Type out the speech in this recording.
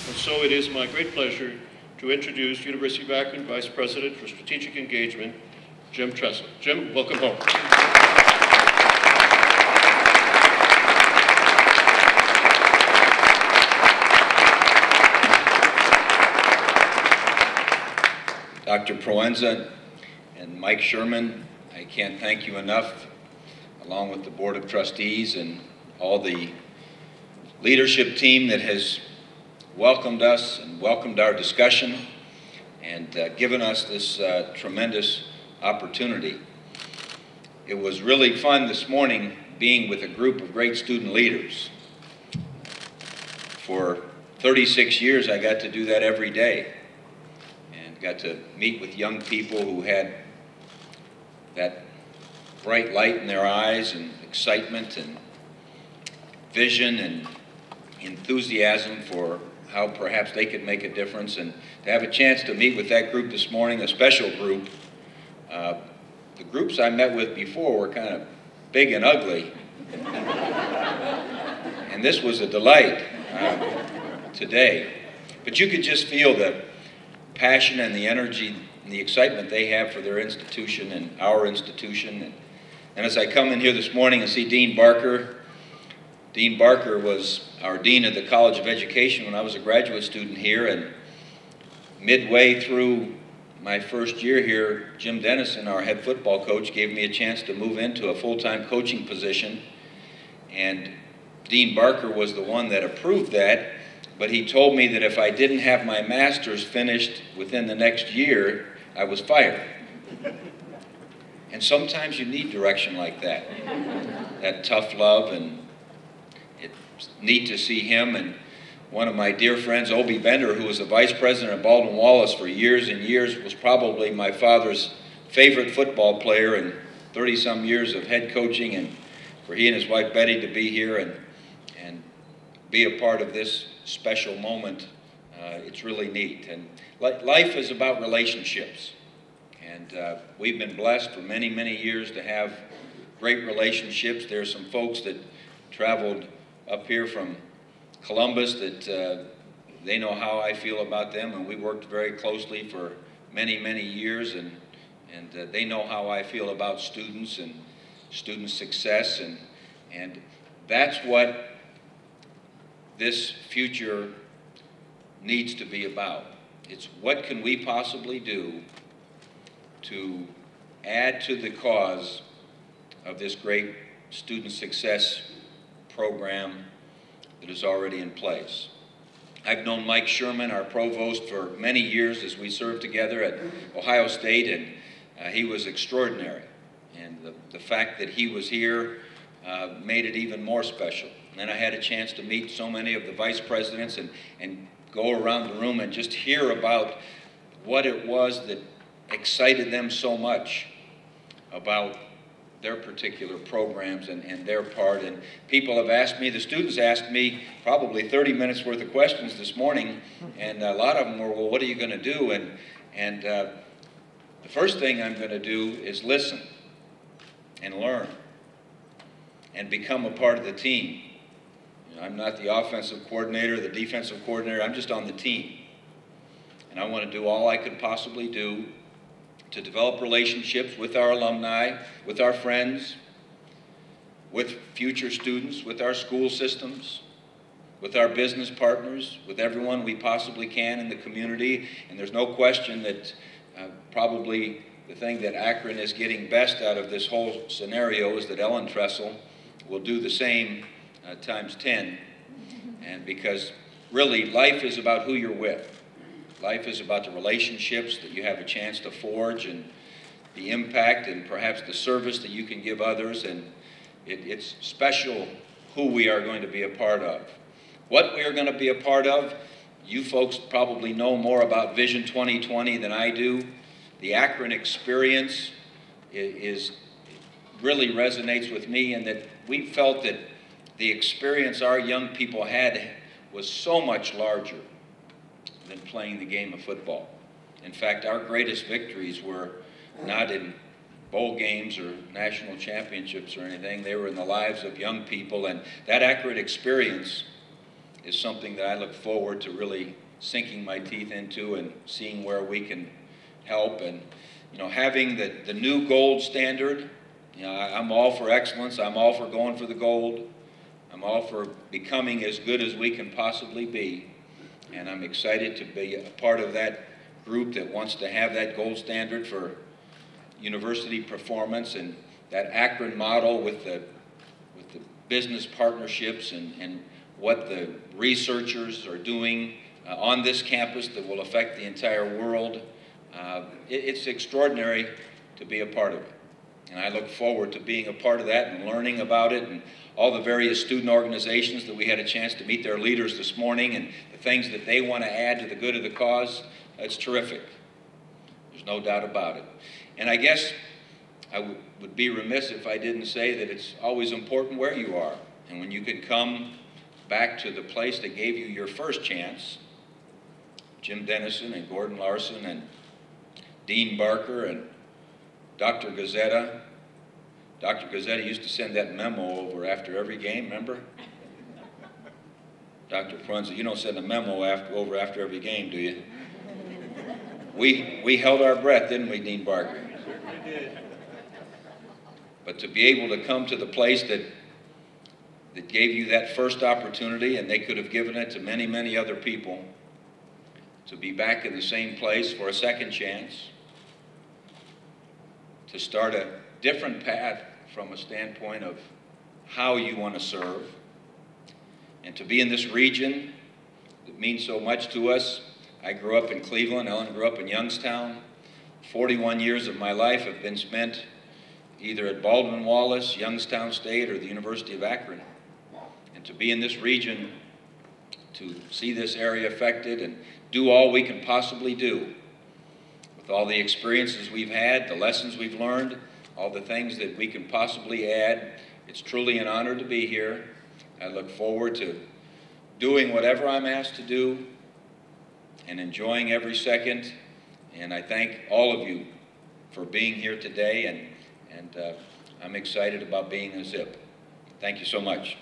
And so it is my great pleasure to introduce University of Akron Vice President for Strategic Engagement, Jim Tressel. Jim, welcome home. Dr. Proenza and Mike Sherman, I can't thank you enough, along with the Board of Trustees and all the leadership team that has welcomed us and welcomed our discussion and given us this tremendous opportunity. It was really fun this morning being with a group of great student leaders. For 36 years, I got to do that every day. Got to meet with young people who had that bright light in their eyes and excitement and vision and enthusiasm for how perhaps they could make a difference. And to have a chance to meet with that group this morning, a special group. The groups I met with before were kind of big and ugly. And this was a delight today. But you could just feel the passion and the energy and the excitement they have for their institution and our institution. And as I come in here this morning and see Dean Barker was our Dean of the College of Education when I was a graduate student here, and midway through my first year here, Jim Dennison, our head football coach, gave me a chance to move into a full-time coaching position, and Dean Barker was the one that approved that. But he told me that if I didn't have my master's finished within the next year, I was fired. And sometimes you need direction like that. That tough love, and it's neat to see him and one of my dear friends, Obie Bender, who was the vice president of Baldwin Wallace for years and years, was probably my father's favorite football player, and 30-some years of head coaching, and for he and his wife Betty to be here and be a part of this special moment, it's really neat. And life is about relationships, and we've been blessed for many, many years to have great relationships. There are some folks that traveled up here from Columbus that they know how I feel about them, and we worked very closely for many, many years, and they know how I feel about students and student success, and that's what this future needs to be about. It's what can we possibly do to add to the cause of this great student success program that is already in place. I've known Mike Sherman, our provost, for many years as we served together at Ohio State, and he was extraordinary. And the fact that he was here made it even more special. And then I had a chance to meet so many of the vice presidents and go around the room and just hear about what it was that excited them so much about their particular programs and their part. And people have asked me, the students asked me probably 30 minutes worth of questions this morning, and a lot of them were, well, what are you going to do? And the first thing I'm going to do is listen and learn and become a part of the team. I'm not the offensive coordinator, the defensive coordinator, I'm just on the team. And I want to do all I could possibly do to develop relationships with our alumni, with our friends, with future students, with our school systems, with our business partners, with everyone we possibly can in the community. And there's no question that probably the thing that Akron is getting best out of this whole scenario is that Ellen Tressel will do the same times 10, and because really life is about who you're with. Life is about the relationships that you have a chance to forge and the impact and perhaps the service that you can give others, and it's special who we are going to be a part of. What we are going to be a part of, you folks probably know more about Vision 2020 than I do. The Akron experience really resonates with me, and that we felt that the experience our young people had was so much larger than playing the game of football. In fact, our greatest victories were not in bowl games or national championships or anything. They were in the lives of young people, and that Akron experience is something that I look forward to really sinking my teeth into and seeing where we can help. And, having the new gold standard, I'm all for excellence. I'm all for going for the gold. I'm all for becoming as good as we can possibly be. And I'm excited to be a part of that group that wants to have that gold standard for university performance, and that Akron model with the business partnerships and what the researchers are doing on this campus that will affect the entire world. It's extraordinary to be a part of it. And I look forward to being a part of that and learning about it, and all the various student organizations that we had a chance to meet their leaders this morning and the things that they want to add to the good of the cause. It's terrific. There's no doubt about it. And I guess I would be remiss if I didn't say that it's always important where you are. And when you can come back to the place that gave you your first chance, Jim Dennison and Gordon Larson and Dean Barker and Dr. Gazzetta. Dr. Gazzetta used to send that memo over after every game, remember? Dr. Prunza, you don't send a memo over after every game, do you? We held our breath, didn't we, Dean Barker? We did. But to be able to come to the place that gave you that first opportunity, and they could have given it to many, many other people, to be back in the same place for a second chance, to start a different path from a standpoint of how you want to serve, and to be in this region that means so much to us. I grew up in Cleveland. Ellen grew up in Youngstown. 41 years of my life have been spent either at Baldwin Wallace, Youngstown State, or the University of Akron. And to be in this region, to see this area affected and do all we can possibly do with all the experiences we've had, the lessons we've learned, all the things that we can possibly add, it's truly an honor to be here. I look forward to doing whatever I'm asked to do and enjoying every second. And I thank all of you for being here today, and I'm excited about being a ZIP. Thank you so much.